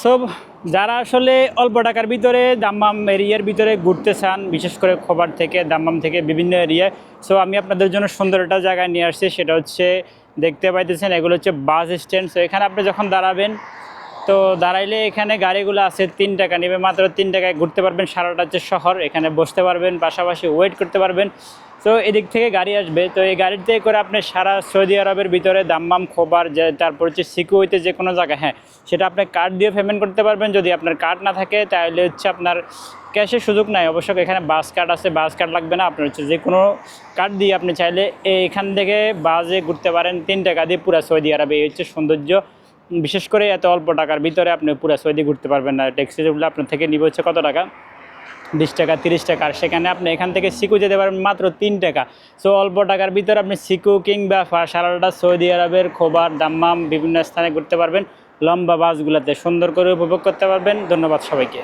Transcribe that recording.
So যারা আসলে অল্প টাকার ভিতরে দাম্মাম এরিয়ার ভিতরে ঘুরতে চান, বিশেষ করে খোবার থেকে দাম্মাম থেকে বিভিন্ন এরিয়ায়, সো আমি আপনাদের জন্য সুন্দর একটা জায়গায় নিয়ে আসছি। সেটা হচ্ছে দেখতে পাইতেছেন, এগুলো হচ্ছে বাস স্ট্যান্ড। সো এখানে আপনি যখন দাঁড়াবেন, তো দাঁড়াইলে এখানে গাড়িগুলো আছে 3 টাকা নেবে, মাত্র 3 টাকায় ঘুরতে পারবেন সারাটা হচ্ছে শহর। এখানে বসতে পারবেন, পাশাপাশি ওয়েট করতে পারবেন। তো এদিক থেকে গাড়ি আসবে, তো এই গাড়িতে করে আপনি সারা সৌদি আরবের ভিতরে দাম্মাম, খোবার, যে তারপর হচ্ছে সিকুইতে যে কোনো জায়গায়, হ্যাঁ সেটা আপনি কার্ড দিয়ে পেমেন্ট করতে পারবেন। যদি আপনার কার্ড না থাকে তাহলে হচ্ছে আপনার ক্যাশের সুযোগ নাই। অবশ্য এখানে বাস কার্ড আছে, বাস কার্ড লাগবে না, আপনার হচ্ছে যে কোনো কার্ড দিয়ে আপনি চাইলে এখান থেকে বাসে ঘুরতে পারেন 3 টাকা দিয়ে পুরো সৌদি আরবে। এই হচ্ছে সৌন্দর্য। বিশেষ করে এত অল্প টাকার ভিতরে আপনি পুরো সৌদি ঘুরতে পারবেন না। ট্যাক্সিগুলো আপনার থেকে নিবে হচ্ছে কত টাকা, 20 টাকা 30 টাকা। আর সেখানে আপনি এখান থেকে সিকু যেতে পারবেন মাত্র 3 টাকা। সো অল্প টাকার ভিতরে আপনি সিকু কিংবা সারাটা সৌদি আরবের খোবার, দাম্মাম বিভিন্ন স্থানে ঘুরতে পারবেন। লম্বা বাসগুলোতে সুন্দর করে উপভোগ করতে পারবেন। ধন্যবাদ সবাইকে।